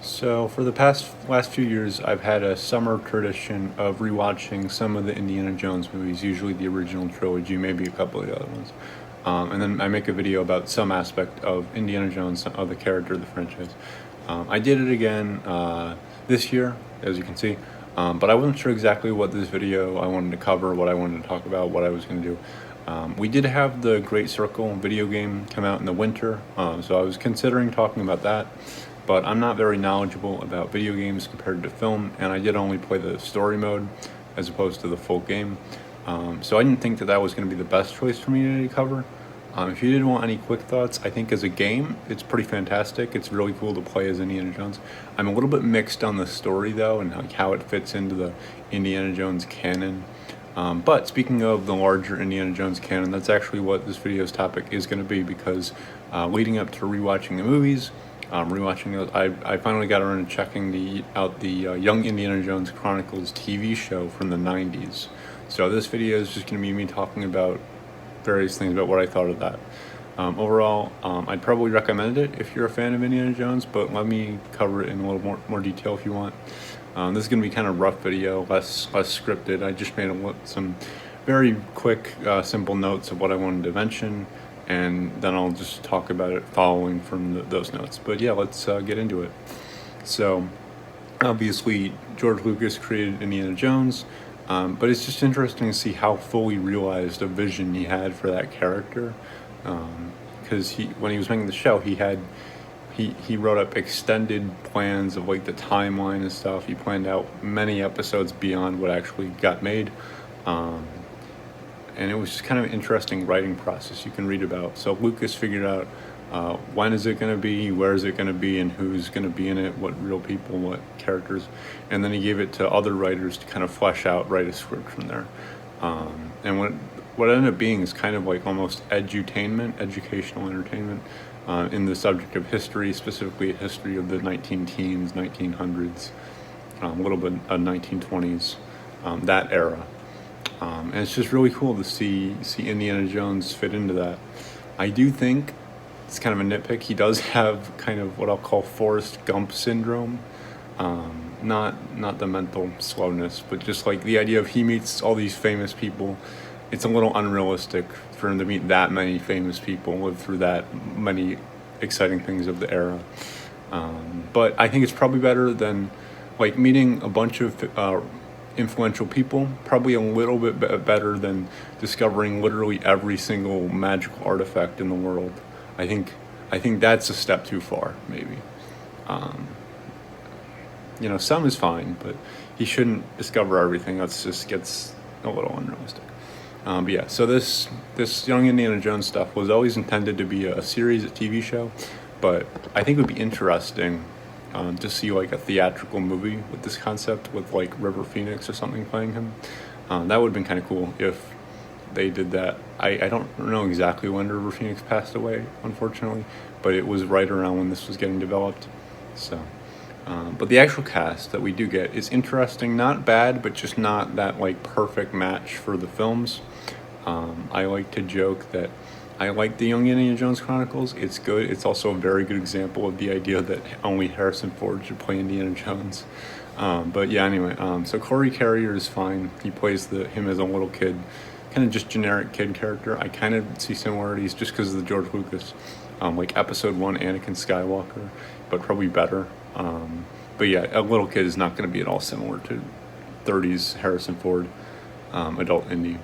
So for the last few years, I've had a summer tradition of rewatching some of the Indiana Jones movies, usually the original trilogy, maybe a couple of the other ones. And then I make a video about some aspect of Indiana Jones, of the character of the franchise. I did it again this year, as you can see, but I wasn't sure exactly what this video I wanted to cover, what I wanted to talk about, what I was going to do. We did have the Great Circle video game come out in the winter, so I was considering talking about that, but I'm not very knowledgeable about video games compared to film, and I did only play the story mode as opposed to the full game. So I didn't think that that was going to be the best choice for me to cover. If you did want any quick thoughts, I think as a game, it's pretty fantastic. It's really cool to play as Indiana Jones. I'm a little bit mixed on the story though, and like how it fits into the Indiana Jones canon. But speaking of the larger Indiana Jones canon, that's actually what this video's topic is going to be, because leading up to rewatching the movies, rewatching those, I finally got around to checking out the Young Indiana Jones Chronicles TV show from the 90s. So this video is just going to be me talking about various things about what I thought of that. Overall, I'd probably recommend it if you're a fan of Indiana Jones, but let me cover it in a little more detail if you want. This is going to be kind of rough video, less scripted. I just made some very quick, simple notes of what I wanted to mention, and then I'll just talk about it following from those notes. But yeah, let's get into it. So, obviously, George Lucas created Indiana Jones, but it's just interesting to see how fully realized a vision he had for that character. Because when he was making the show, he wrote up extended plans of like the timeline and stuff. He planned out many episodes beyond what actually got made. And it was just kind of an interesting writing process you can read about. So Lucas figured out when is it going to be, where is it going to be, and who's going to be in it, what real people, what characters. And then he gave it to other writers to kind of flesh out, write a script from there. And what it ended up being is kind of like almost edutainment, educational entertainment, in the subject of history, specifically history of the 19-teens, 1900s, a little bit of 1920s, that era. And it's just really cool to see Indiana Jones fit into that. I do think it's kind of a nitpick. He does have kind of what I'll call Forrest Gump syndrome. Not the mental slowness, but just like the idea of he meets all these famous people. It's a little unrealistic for him to meet that many famous people, live through that many exciting things of the era. But I think it's probably better than like meeting a bunch of influential people, probably a little bit better than discovering literally every single magical artifact in the world. I think that's a step too far, maybe. Some is fine, but he shouldn't discover everything. That just gets a little unrealistic. But yeah, so this Young Indiana Jones stuff was always intended to be a series, a TV show, but I think it would be interesting to see like a theatrical movie with this concept, with like River Phoenix or something playing him. That would have been kind of cool if they did that. I don't know exactly when River Phoenix passed away, unfortunately, but it was right around when this was getting developed. So, but the actual cast that we do get is interesting, not bad, but just not that like perfect match for the films. I like to joke that I like the Young Indiana Jones Chronicles. It's good. It's also a very good example of the idea that only Harrison Ford should play Indiana Jones. But yeah, anyway, so Corey Carrier is fine. He plays him as a little kid, kind of just generic kid character. I kind of see similarities just because of the George Lucas, like Episode 1 Anakin Skywalker, but probably better. But yeah, a little kid is not going to be at all similar to 30s Harrison Ford, adult Indy.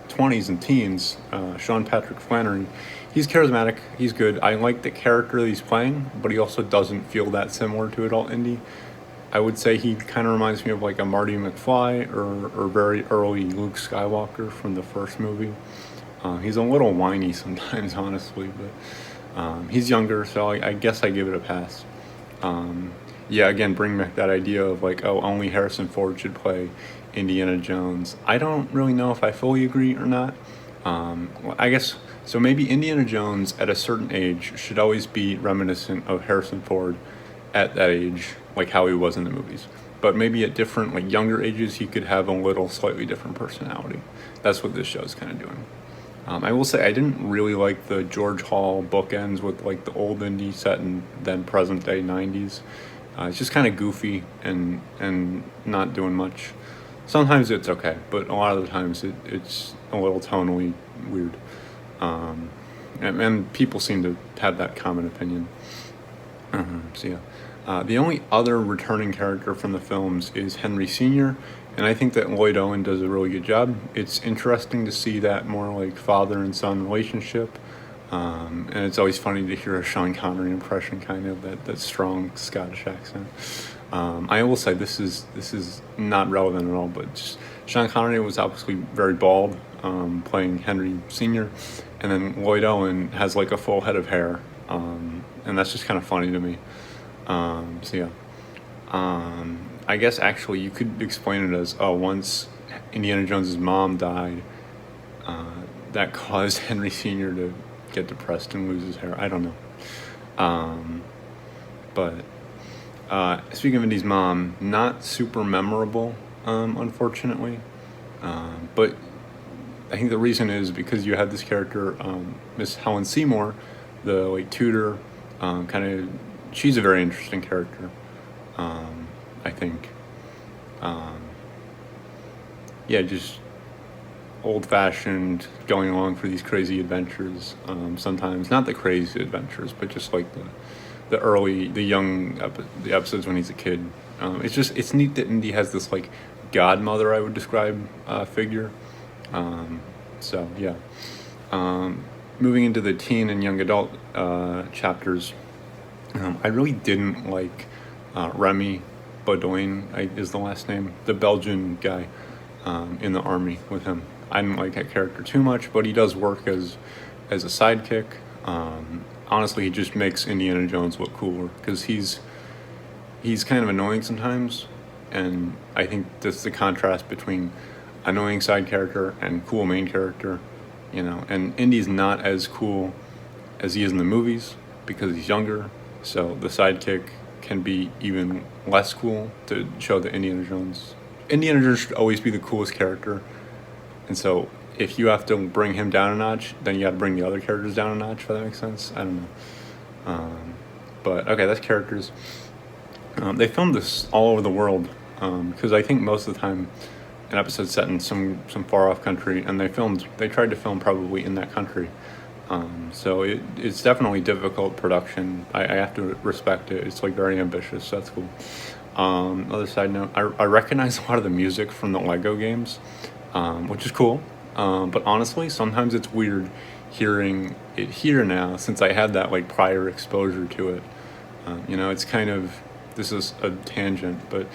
20s and teens, Sean Patrick Flannery, he's charismatic, he's good. I like the character that he's playing, but he also doesn't feel that similar to adult Indy. I would say he kind of reminds me of like a Marty McFly or very early Luke Skywalker from the first movie. He's a little whiny sometimes, honestly, but he's younger, so I guess I give it a pass. Yeah, again, bring back that idea of like, oh, only Harrison Ford should play Indiana Jones. I don't really know if I fully agree or not. I guess, so maybe Indiana Jones at a certain age should always be reminiscent of Harrison Ford at that age, like how he was in the movies. But maybe at different, like younger ages, he could have a little slightly different personality. That's what this show is kind of doing. I will say I didn't really like the George Hall bookends with like the old indie set and then present day '90s. It's just kind of goofy and not doing much. Sometimes it's okay, but a lot of the times it's a little tonally weird. Um, and people seem to have that common opinion. So yeah. The only other returning character from the films is Henry Sr., and I think that Lloyd Owen does a really good job. It's interesting to see that more like father and son relationship, and it's always funny to hear a Sean Connery impression, kind of that strong Scottish accent. I will say this is not relevant at all, but just Sean Connery was obviously very bald, playing Henry Sr., and then Lloyd Owen has like a full head of hair, and that's just kind of funny to me. So yeah. I guess actually you could explain it as, oh, once Indiana Jones's mom died, that caused Henry Sr. to get depressed and lose his hair. I don't know. But speaking of Indy's mom, not super memorable, unfortunately. But I think the reason is because you had this character, Miss Helen Seymour, the like tutor, kind of. She's a very interesting character. I think. Yeah, just old-fashioned, going along for these crazy adventures. Sometimes not the crazy adventures, but just like the episodes when he's a kid. It's neat that Indy has this like godmother, I would describe, figure. So yeah. Moving into the teen and young adult chapters, I really didn't like Remy Baudouin is the last name, the Belgian guy, in the army with him. I didn't like that character too much, but he does work as a sidekick. Honestly, he just makes Indiana Jones look cooler because he's kind of annoying sometimes, and I think that's the contrast between annoying side character and cool main character, and Indy's not as cool as he is in the movies because he's younger, so the sidekick can be even less cool to show that Indiana Jones should always be the coolest character, and so if you have to bring him down a notch, then you got to bring the other characters down a notch, if that makes sense. I don't know. But okay, that's characters. They filmed this all over the world, because I think most of the time an episode's set in some far off country, and they tried to film probably in that country. So it's definitely difficult production. I have to respect it. It's like very ambitious, so that's cool. Other side note, I recognize a lot of the music from the Lego games, which is cool. But honestly, sometimes it's weird hearing it here now since I had that like prior exposure to it. It's kind of, this is a tangent, but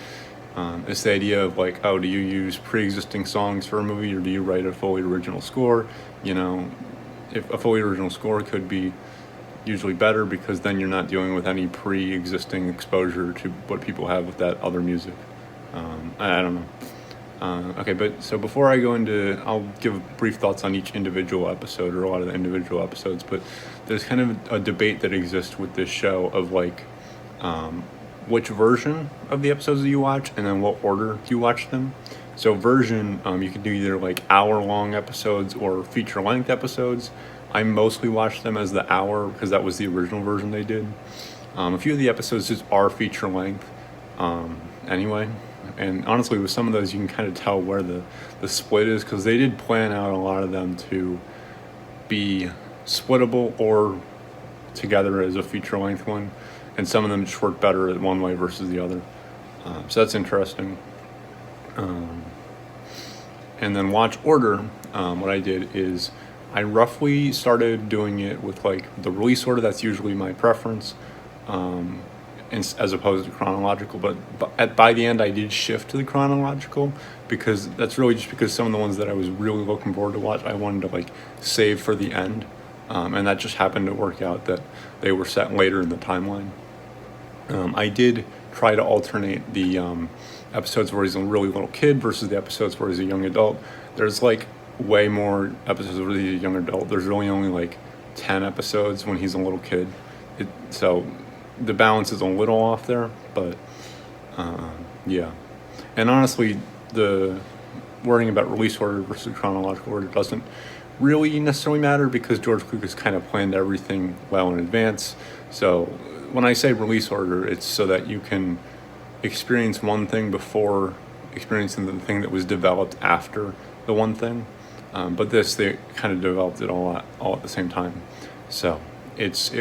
it's the idea of like, oh, do you use pre-existing songs for a movie or do you write a fully original score? If a fully original score could be usually better because then you're not dealing with any pre-existing exposure to what people have with that other music. I don't know. Okay, but so before I go into, I'll give brief thoughts on each individual episode or a lot of the individual episodes, but there's kind of a debate that exists with this show of like, which version of the episodes do you watch and then what order do you watch them. So version, you can do either like hour-long episodes or feature-length episodes. I mostly watch them as the hour because that was the original version they did. A few of the episodes just are feature-length anyway. And honestly, with some of those, you can kind of tell where the split is because they did plan out a lot of them to be splittable or together as a feature-length one. And some of them just work better one way versus the other. So that's interesting. And then watch order, what I did is I roughly started doing it with like the release order. That's usually my preference, as opposed to chronological. But by the end, I did shift to the chronological because that's really just because some of the ones that I was really looking forward to watch, I wanted to like save for the end, and that just happened to work out that they were set later in the timeline. I did try to alternate the episodes where he's a really little kid versus the episodes where he's a young adult. There's like way more episodes where he's a young adult. There's really only like 10 episodes when he's a little kid. So the balance is a little off there, but yeah. And honestly, the worrying about release order versus chronological order doesn't really necessarily matter because George Lucas kind of planned everything well in advance. So when I say release order, it's so that you can experience one thing before experiencing the thing that was developed after the one thing. But they kind of developed it all at the same time. So it's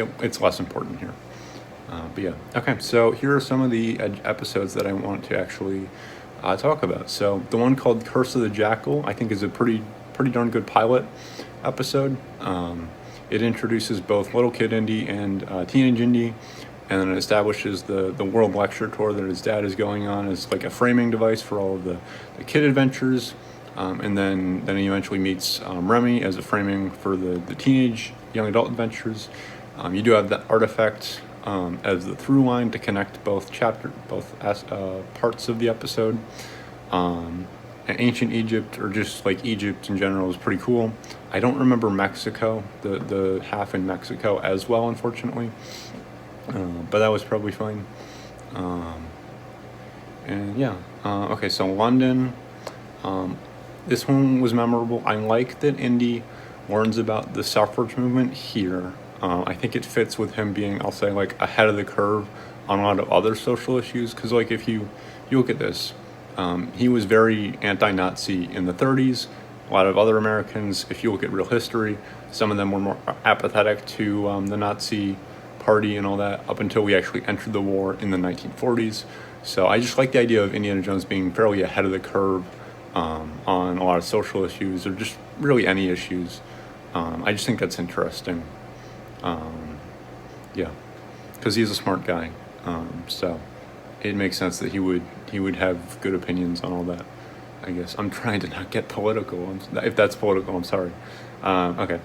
less important here. But yeah, okay. So here are some of the episodes that I want to actually talk about. So the one called "Curse of the Jackal" I think is a pretty darn good pilot episode. It introduces both little kid Indy and teenage Indy, and then it establishes the world lecture tour that his dad is going on as like a framing device for all of the kid adventures. And then he eventually meets Remy as a framing for the teenage young adult adventures. You do have the artifact as the through line to connect both parts of the episode. Ancient Egypt, or just like Egypt in general, is pretty cool. I don't remember Mexico, the half in Mexico as well, unfortunately. But that was probably fine. And yeah, okay, so London. This one was memorable. I like that Indy learns about the suffrage movement here. I think it fits with him being, I'll say, like ahead of the curve on a lot of other social issues. Because like if you look at this, he was very anti-Nazi in the 30s. A lot of other Americans, if you look at real history, some of them were more apathetic to the Nazi party and all that up until we actually entered the war in the 1940s. So I just like the idea of Indiana Jones being fairly ahead of the curve on a lot of social issues, or just really any issues. I just think that's interesting. Yeah, because he's a smart guy. So it makes sense that he would have good opinions on all that. I guess I'm trying to not get political. If that's political, I'm sorry. Okay.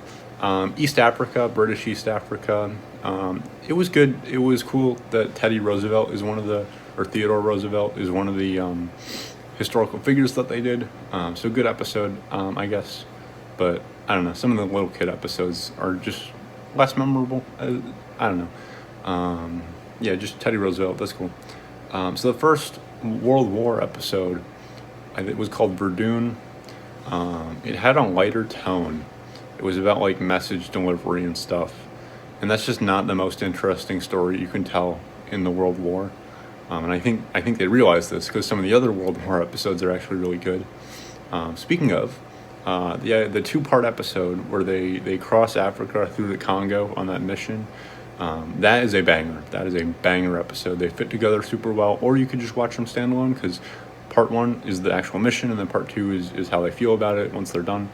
East Africa, British East Africa. It was good. It was cool that Theodore Roosevelt is one of the historical figures that they did. So good episode, I guess. But I don't know. Some of the little kid episodes are just less memorable. I don't know. Yeah, just Teddy Roosevelt. That's cool. So the first World War episode, it was called Verdun. It had a lighter tone. It was about like message delivery and stuff, and that's just not the most interesting story you can tell in the World War. And I think they realized this because some of the other World War episodes are actually really good. Speaking of, the 2-part episode where they cross Africa through the Congo on that mission, that is a banger. That is a banger episode. They fit together super well, or you could just watch them standalone because part 1 is the actual mission, and then part 2 is how they feel about it once they're done.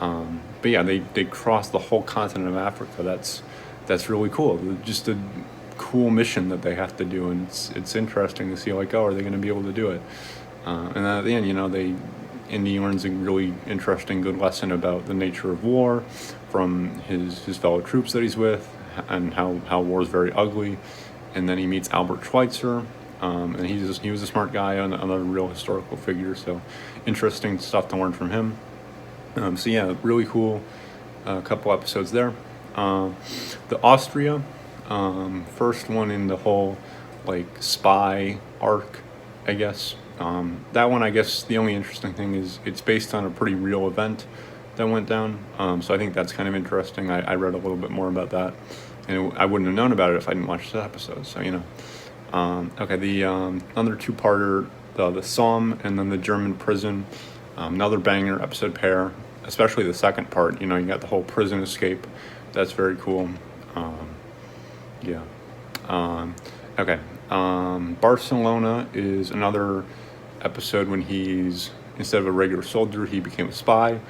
But yeah, they cross the whole continent of Africa. That's really cool. Just a cool mission that they have to do, and it's interesting to see like, oh, are they going to be able to do it? And then at the end, Indy learns a really interesting, good lesson about the nature of war from his fellow troops that he's with, and how war is very ugly. And then he meets Albert Schweitzer, and he was a smart guy, another real historical figure. So interesting stuff to learn from him. So yeah, really cool couple episodes there. The Austria, first one in the whole like spy arc, I guess. That one, I guess the only interesting thing is it's based on a pretty real event that went down. So I think that's kind of interesting. I read a little bit more about that, and I wouldn't have known about it if I didn't watch the episode. So okay, the other 2-parter, the Somme and then the German prison, another banger episode pair, especially the second part. You got the whole prison escape. That's very cool. Yeah. Okay. Barcelona is another episode when he's, instead of a regular soldier, he became a spy.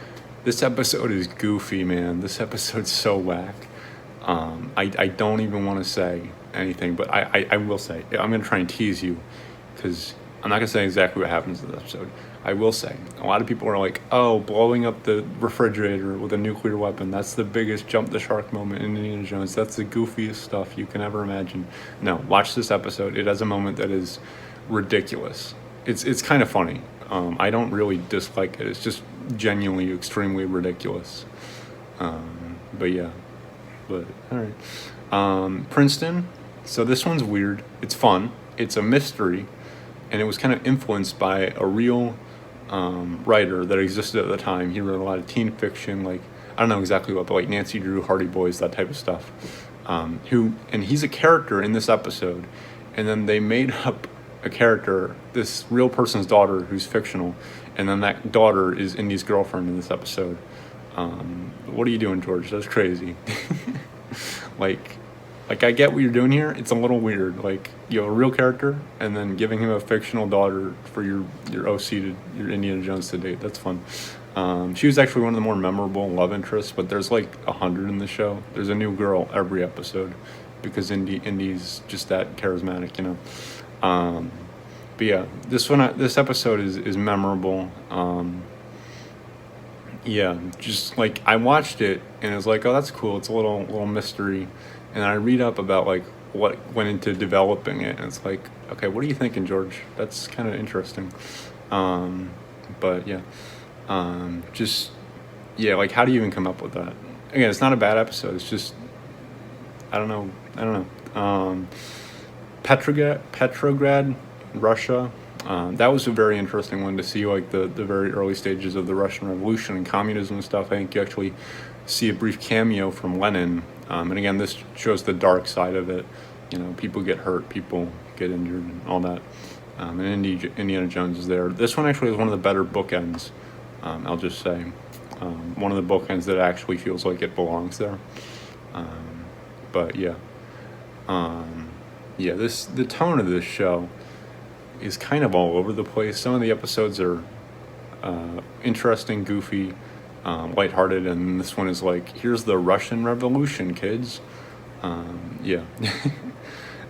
This episode is goofy, man. This episode's so whack. I don't even want to say anything, but I will say, I'm going to try and tease you, because I'm not going to say exactly what happens in this episode. I will say, a lot of people are like, oh, blowing up the refrigerator with a nuclear weapon, that's the biggest jump the shark moment in Indiana Jones. That's the goofiest stuff you can ever imagine. No, watch this episode. It has a moment that is ridiculous. It's kind of funny. I don't really dislike it. It's just genuinely extremely ridiculous. But yeah. But, all right. Princeton. So this one's weird. It's fun. It's a mystery. And it was kind of influenced by a real writer that existed at the time. He wrote a lot of teen fiction. Like, I don't know exactly what, but like Nancy Drew, Hardy Boys, that type of stuff. And he's a character in this episode, and then they made up a character, this real person's daughter who's fictional, and then that daughter is Indy's girlfriend in this episode. What are you doing, George? That's crazy. like I get what you're doing here. It's a little weird. Like, you have a real character and then giving him a fictional daughter for your OC to your Indiana Jones to date. That's fun. She was actually one of the more memorable love interests, but there's like 100 in the show. There's a new girl every episode because Indy's just that charismatic, you know. But yeah, this episode is memorable. Yeah, just like I watched it and it was like, oh, that's cool. It's a little mystery, and I read up about like what went into developing it, and it's like, okay, what are you thinking, George? That's kind of interesting. But yeah, just yeah, like how do you even come up with that? Again, it's not a bad episode. It's just I don't know. Petrograd, Russia. That was a very interesting one to see, like the very early stages of the Russian Revolution and communism and stuff. I think you actually see a brief cameo from Lenin. And again, this shows the dark side of it. You know, people get hurt, people get injured, and all that. And Indiana Jones is there. This one actually is one of the better bookends, I'll just say. One of the bookends that actually feels like it belongs there. But yeah. The tone of this show is kind of all over the place. Some of the episodes are interesting, goofy, lighthearted, and this one is like, here's the Russian Revolution, kids. Yeah.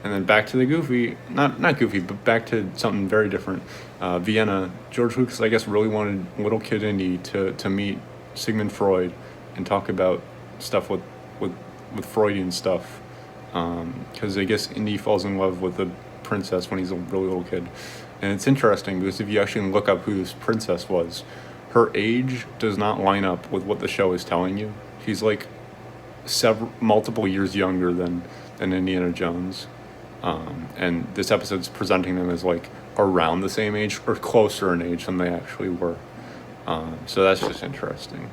And then back to the goofy, not goofy, but back to something very different. Vienna. George Lucas, I guess, really wanted little kid Indy to meet Sigmund Freud and talk about stuff with Freudian stuff. Because I guess Indy falls in love with the princess when he's a really little kid. And it's interesting because if you actually look up who this princess was, her age does not line up with what the show is telling you. She's like multiple years younger than Indiana Jones. And this episode's presenting them as like around the same age or closer in age than they actually were. So that's just interesting.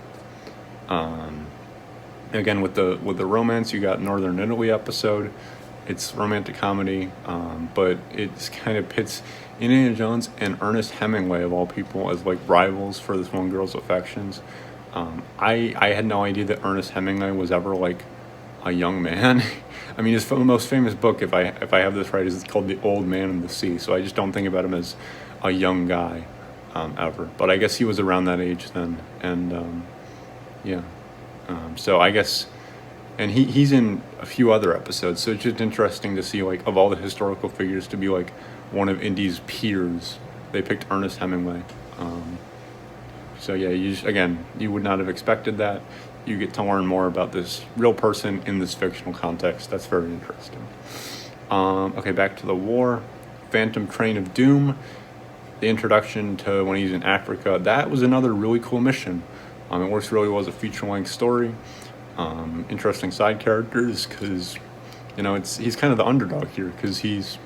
Again, with the romance, you got Northern Italy episode. It's romantic comedy, but it's kind of pits Indiana Jones and Ernest Hemingway, of all people, as like rivals for this one girl's affections. I had no idea that Ernest Hemingway was ever like a young man. I mean, his most famous book, if I have this right, is called The Old Man and the Sea. So I just don't think about him as a young guy ever. But I guess he was around that age then, and yeah. So I guess, and he's in a few other episodes, so it's just interesting to see, like, of all the historical figures to be, like, one of Indy's peers, they picked Ernest Hemingway. So yeah, you would not have expected that. You get to learn more about this real person in this fictional context. That's very interesting. Okay, back to the war. Phantom Train of Doom, the introduction to when he's in Africa, that was another really cool mission. It really was a feature-length story. Interesting side characters because, he's kind of the underdog here because he's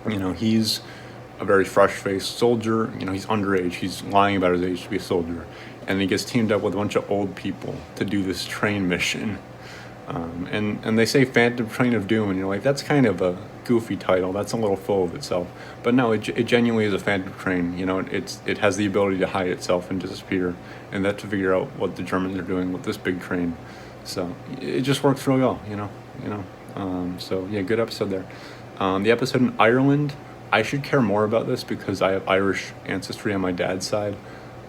a very fresh-faced soldier. He's underage. He's lying about his age to be a soldier. And he gets teamed up with a bunch of old people to do this train mission. And they say Phantom Train of Doom, and you're like, that's kind of a goofy title. That's a little full of itself. But no, it genuinely is a phantom train. It has the ability to hide itself and disappear, and that to figure out what the Germans are doing with this big train. So it just works really well, So yeah, good episode there. The episode in Ireland, I should care more about this because I have Irish ancestry on my dad's side.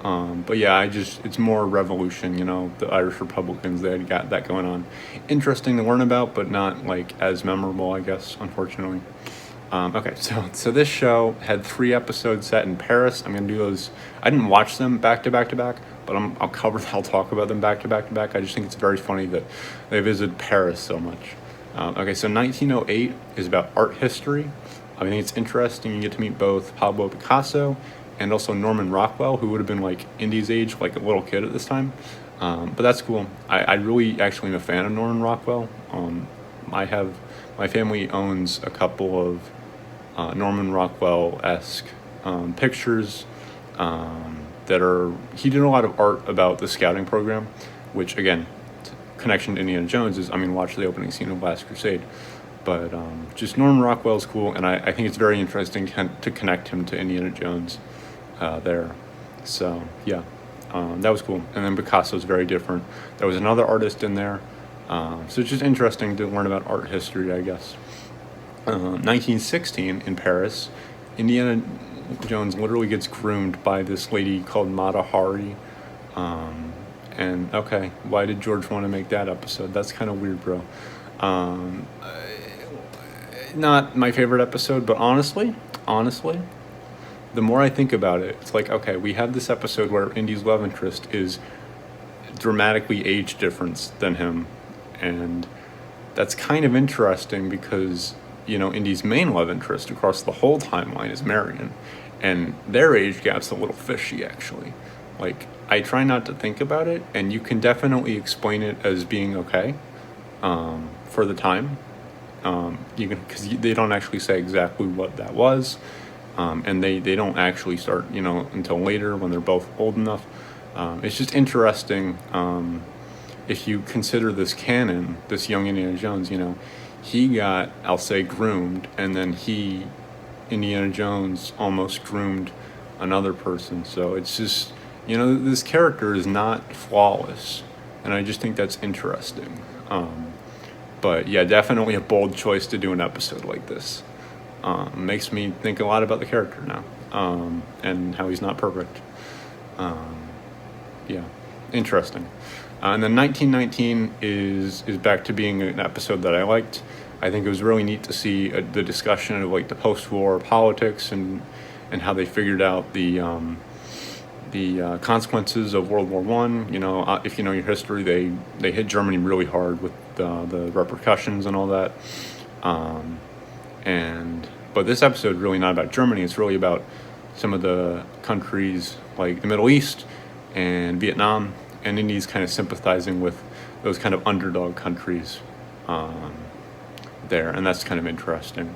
But yeah, it's more revolution, the Irish Republicans, they had got that going on. Interesting to learn about, but not like as memorable, I guess, unfortunately. Okay, so this show had 3 episodes set in Paris. I'm going to do those. I didn't watch them back to back to back, but I'll talk about them back to back to back. I just think it's very funny that they visited Paris so much. Okay, so 1908 is about art history. I think it's interesting. You get to meet both Pablo Picasso and also Norman Rockwell, who would have been like Indy's age, like a little kid at this time. But that's cool. I really actually am a fan of Norman Rockwell. My family owns a couple of Norman Rockwell-esque pictures that are, he did a lot of art about the scouting program. which again, connection to Indiana Jones is, I mean, watch the opening scene of Last Crusade. But just Norman Rockwell's cool, and I think it's very interesting to connect him to Indiana Jones there. So yeah, that was cool. And then Picasso's very different. There was another artist in there. So it's just interesting to learn about art history, I guess. 1916 in Paris, Indiana Jones literally gets groomed by this lady called Mata Hari. And okay, why did George want to make that episode? That's kind of weird, bro. Not my favorite episode, but honestly, the more I think about it, it's like, okay, we have this episode where Indy's love interest is dramatically age difference than him, and that's kind of interesting because, you know, Indy's main love interest across the whole timeline is Marion, and their age gap's a little fishy, actually. Like, I try not to think about it, and you can definitely explain it as being okay for the time. You can, because they don't actually say exactly what that was, and they don't actually start, you know, until later when they're both old enough. It's just interesting if you consider this canon, this young Indiana Jones, you know, he got, I'll say, groomed, and then Indiana Jones, almost groomed another person. So it's just, you know, this character is not flawless, and I just think that's interesting. But yeah, definitely a bold choice to do an episode like this. Makes me think a lot about the character now, and how he's not perfect. Yeah, interesting. And then 1919 is back to being an episode that I liked. I think it was really neat to see the discussion of like the post-war politics and how they figured out the consequences of World War I. You know, if you know your history, they hit Germany really hard with the repercussions and all that. But this episode really not about Germany. It's really about some of the countries like the Middle East and Vietnam, and Indy's kind of sympathizing with those kind of underdog countries there, and that's kind of interesting.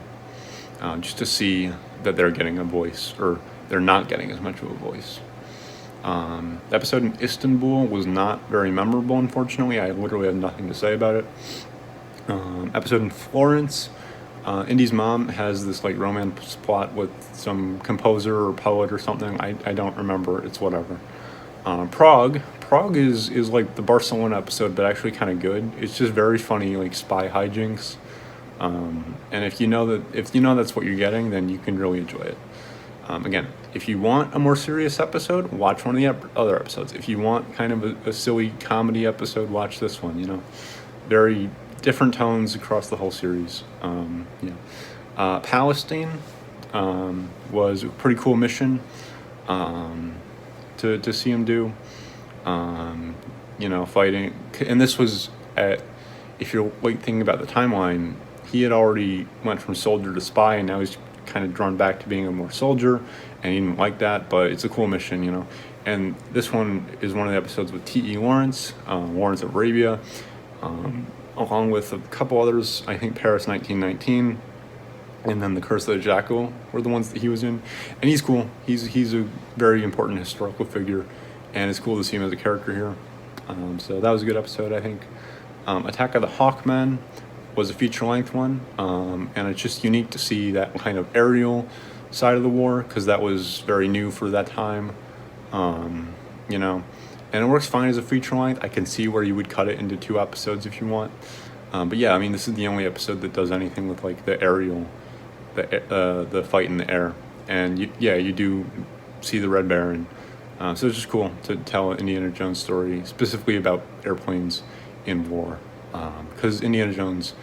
Just to see that they're getting a voice, or they're not getting as much of a voice. The episode in Istanbul was not very memorable, unfortunately. I literally have nothing to say about it. Episode in Florence, Indy's mom has this like romance plot with some composer or poet or something. I don't remember. It's whatever. Prague is like the Barcelona episode, but actually kind of good. It's just very funny, like spy hijinks. And if you know that's what you're getting, then you can really enjoy it. Again, if you want a more serious episode, watch one of the other episodes. If you want kind of a silly comedy episode, watch this one. You know, very different tones across the whole series. Palestine was a pretty cool mission to see him do. You know, fighting, and this was if you're like thinking about the timeline, he had already went from soldier to spy, and now he's kind of drawn back to being a more soldier, and he didn't like that, but it's a cool mission, you know. And this one is one of the episodes with T.E. Lawrence, Lawrence of Arabia, along with a couple others. I think Paris 1919, and then The Curse of the Jackal were the ones that he was in. And he's cool. He's a very important historical figure, and it's cool to see him as a character here. So that was a good episode, I think. Attack of the Hawkmen was a feature-length one, and it's just unique to see that kind of aerial side of the war, because that was very new for that time, you know, and it works fine as a feature-length. I can see where you would cut it into 2 episodes if you want, but yeah, I mean, this is the only episode that does anything with like the aerial, the fight in the air, and you do see the Red Baron, so it's just cool to tell an Indiana Jones story specifically about airplanes in war. Because Indiana Jones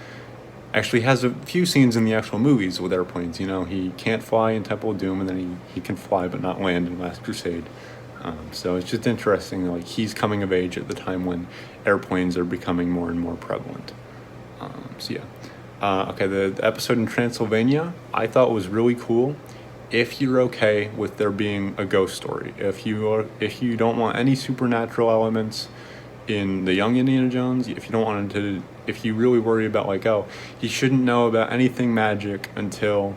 actually has a few scenes in the actual movies with airplanes. You know, he can't fly in Temple of Doom, and then he can fly but not land in Last Crusade. So it's just interesting, like, he's coming of age at the time when airplanes are becoming more and more prevalent. Okay, the episode in Transylvania I thought was really cool. If you're okay with there being a ghost story, if you don't want any supernatural elements in the young Indiana Jones, if you don't want him to, if you really worry about like, oh, he shouldn't know about anything magic until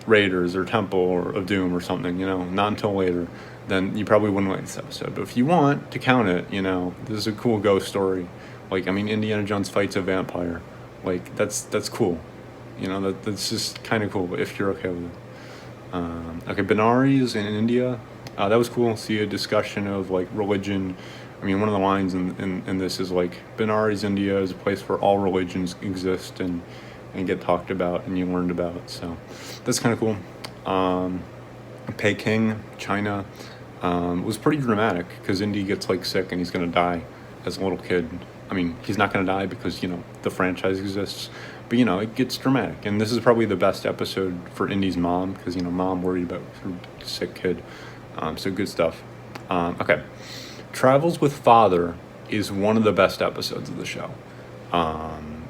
Raiders or Temple or of Doom or something, not until later, then you probably wouldn't like this episode. But if you want to count it, this is a cool ghost story. Indiana Jones fights a vampire. That's cool. That's just kind of cool, if you're okay with it. Okay, Benares in India. That was cool. See a discussion of religion. One of the lines in this is Benares, India is a place where all religions exist and get talked about and you learned about. So that's kind of cool. Peking, China, was pretty dramatic because Indy gets sick and he's going to die as a little kid. He's not going to die because, the franchise exists. But, it gets dramatic. And this is probably the best episode for Indy's mom because, mom worried about her sick kid. So good stuff. Okay. Travels with Father is one of the best episodes of the show.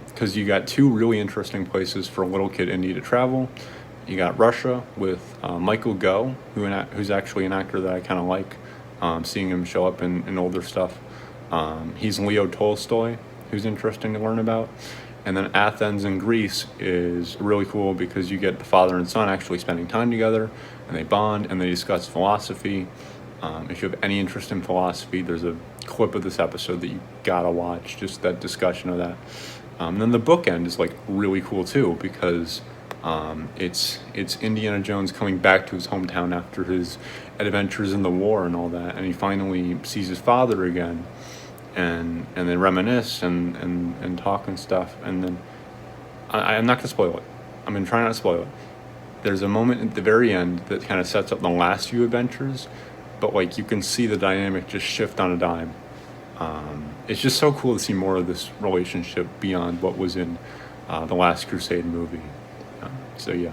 Because you got two really interesting places for a little kid Indy to travel. You got Russia with Michael Gough, who's actually an actor that I kind of like, seeing him show up in older stuff. He's Leo Tolstoy, who's interesting to learn about. And then Athens in Greece is really cool because you get the father and son actually spending time together, and they bond, and they discuss philosophy. If you have any interest in philosophy, there's a clip of this episode that you gotta watch, just that discussion of that. And then the bookend is really cool too because it's Indiana Jones coming back to his hometown after his adventures in the war and all that, and he finally sees his father again. And they reminisce and talk and stuff. And then I'm not going to spoil it. I'm going to try not to spoil it. There's a moment at the very end that kind of sets up the last few adventures, but you can see the dynamic just shift on a dime. It's just so cool to see more of this relationship beyond what was in the Last Crusade movie. So yeah.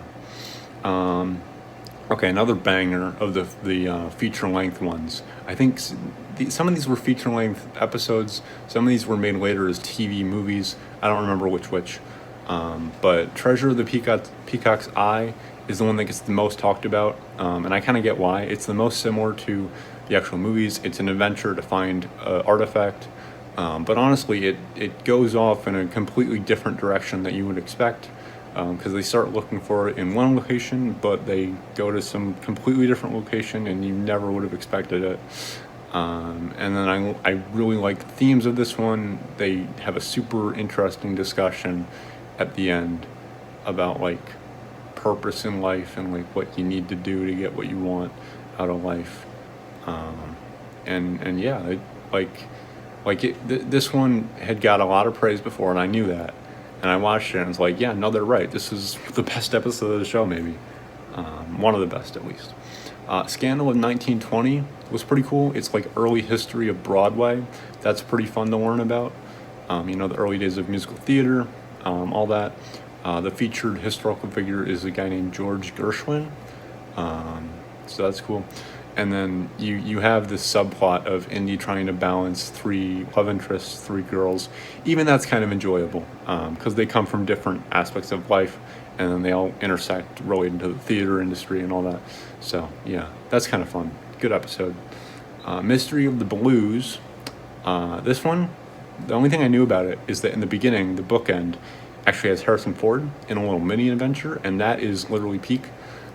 Okay, another banger of the feature-length ones. I think some of these were feature-length episodes. Some of these were made later as TV movies. I don't remember which. But Treasure of the Peacock's Eye is the one that gets the most talked about. And I kind of get why. It's the most similar to the actual movies. It's an adventure to find an artifact. But honestly, it goes off in a completely different direction that you would expect. Because they start looking for it in one location, but they go to some completely different location, and you never would have expected it. And then I really like the themes of this one. They have a super interesting discussion at the end about purpose in life and what you need to do to get what you want out of life. And yeah, this one had got a lot of praise before, and I knew that. And I watched it and was like, yeah, no, they're right. This is the best episode of the show, maybe. One of the best, at least. Scandal of 1920 was pretty cool. It's early history of Broadway. That's pretty fun to learn about. The early days of musical theater, all that. The featured historical figure is a guy named George Gershwin. So that's cool. And then you have this subplot of Indy trying to balance 3 love interests, 3 girls. Even that's kind of enjoyable because they come from different aspects of life, and then they all intersect related to the theater industry and all that. So yeah, that's kind of fun. Good episode. Mystery of the Blues. This one, the only thing I knew about it is that in the beginning, the bookend actually has Harrison Ford in a little mini adventure, and that is literally peak.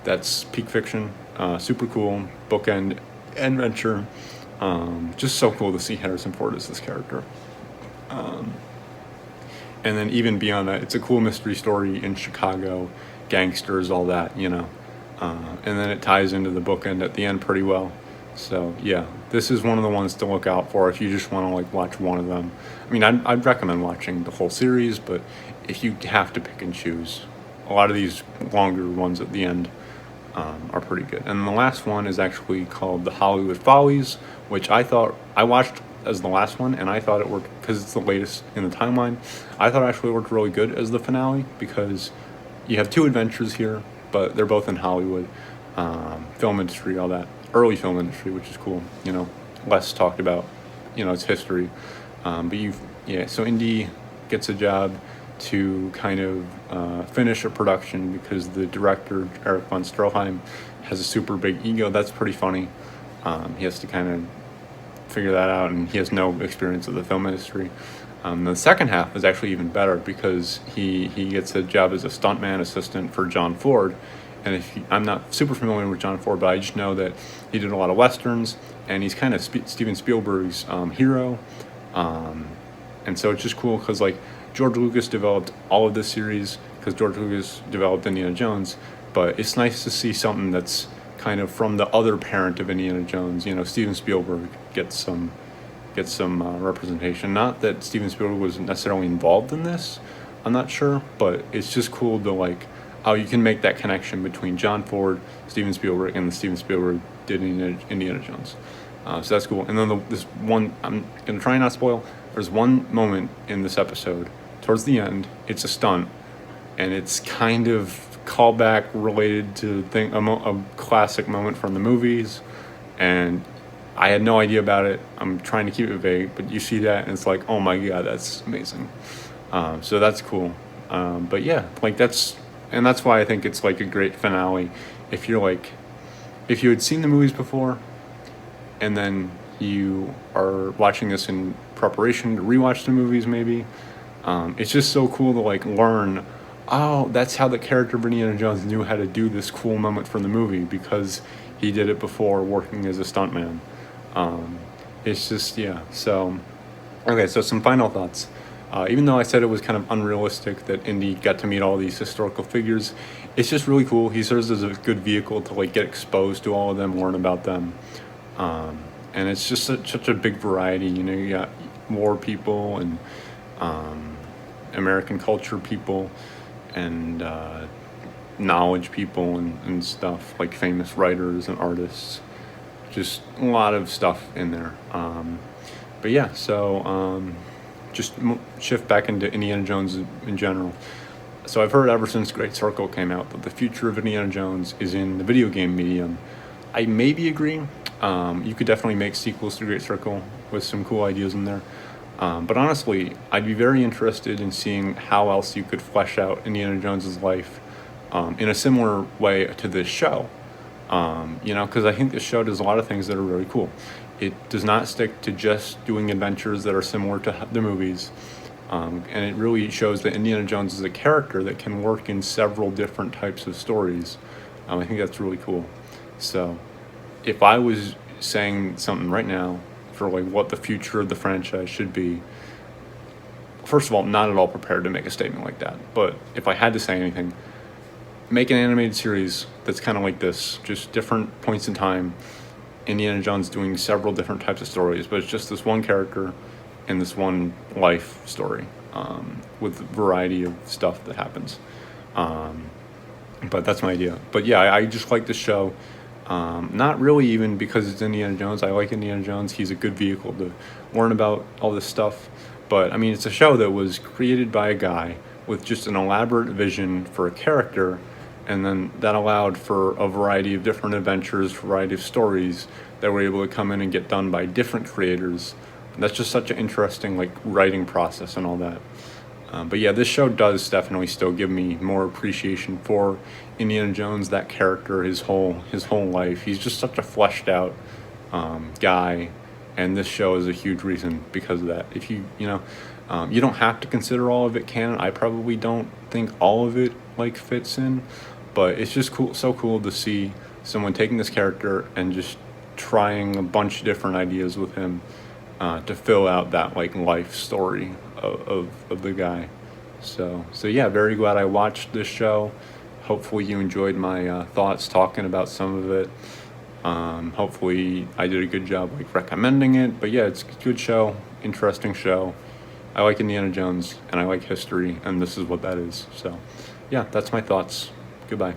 That's peak fiction. Super cool bookend adventure. Just so cool to see Harrison Ford as this character. And then even beyond that, it's a cool mystery story in Chicago, gangsters, all that, And then it ties into the bookend at the end pretty well. So yeah, this is one of the ones to look out for if you just want to watch one of them. I'd recommend watching the whole series, but if you have to pick and choose, a lot of these longer ones at the end are pretty good. And the last one is actually called The Hollywood Follies, which I watched as the last one, and I thought it worked because it's the latest in the timeline. I thought it actually worked really good as the finale because you have 2 adventures here, but they're both in Hollywood, film industry, all that. Early film industry, which is cool, less talked about, it's history. So Indy gets a job to kind of finish a production because the director, Eric von Stroheim, has a super big ego. That's pretty funny. He has to kind of figure that out, and he has no experience of the film industry. The second half is actually even better because he gets a job as a stuntman assistant for John Ford, And I'm not super familiar with John Ford, but I just know that he did a lot of westerns, and he's kind of Steven Spielberg's hero. And so it's just cool because like George Lucas developed all of this series because George Lucas developed Indiana Jones, but it's nice to see something that's kind of from the other parent of Indiana Jones. You know, Steven Spielberg gets some representation. Not that Steven Spielberg was necessarily involved in this, I'm not sure, but it's just cool to like how you can make that connection between John Ford, Steven Spielberg, and the Steven Spielberg did Indiana Jones. So that's cool. And then this one, I'm gonna try and not spoil. There's one moment in this episode towards the end. It's a stunt, and it's kind of callback related to a classic moment from the movies, and I had no idea about it. I'm trying to keep it vague, but you see that, and it's like, oh my god, that's amazing. So that's cool. But yeah, like that's why I think it's like a great finale. If you had seen the movies before, and then you are watching this in preparation to rewatch the movies, maybe, it's just so cool to like learn. Oh, that's how the character of Indiana Jones knew how to do this cool moment from the movie because he did it before working as a stuntman. It's just, yeah. So, okay, so some final thoughts. Even though I said it was kind of unrealistic that Indy got to meet all these historical figures, it's just really cool. He serves as a good vehicle to like get exposed to all of them, learn about them. And it's just such a big variety. You know, you got war people and American culture people and knowledge people and stuff, like famous writers and artists. Just a lot of stuff in there. But yeah, so just shift back into Indiana Jones in general. So I've heard ever since Great Circle came out that the future of Indiana Jones is in the video game medium. I maybe agree. You could definitely make sequels to Great Circle with some cool ideas in there. But honestly, I'd be very interested in seeing how else you could flesh out Indiana Jones's life in a similar way to this show. You know, because I think this show does a lot of things that are really cool. It does not stick to just doing adventures that are similar to the movies. And it really shows that Indiana Jones is a character that can work in several different types of stories. I think that's really cool. So if I was saying something right now for like what the future of the franchise should be, first of all, I'm not at all prepared to make a statement like that. But if I had to say anything, make an animated series that's kind of like this, just different points in time. Indiana Jones doing several different types of stories, but it's just this one character and this one life story with a variety of stuff that happens. But that's my idea. But yeah, I just like the show. Not really even because it's Indiana Jones. I like Indiana Jones. He's a good vehicle to learn about all this stuff. But I mean, it's a show that was created by a guy with just an elaborate vision for a character, and then that allowed for a variety of different adventures, variety of stories that were able to come in and get done by different creators. And that's just such an interesting like writing process and all that. But yeah, this show does definitely still give me more appreciation for Indiana Jones, that character, his whole life. He's just such a fleshed out guy, and this show is a huge reason because of that. If you don't have to consider all of it canon. I probably don't think all of it like fits in, but it's just cool, so cool to see someone taking this character and just trying a bunch of different ideas with him to fill out that like life story of the guy. So yeah, very glad I watched this show. Hopefully you enjoyed my thoughts talking about some of it. Hopefully I did a good job like recommending it. But yeah, it's a good show, interesting show. I like Indiana Jones and I like history, and this is what that is. So yeah, that's my thoughts. Goodbye.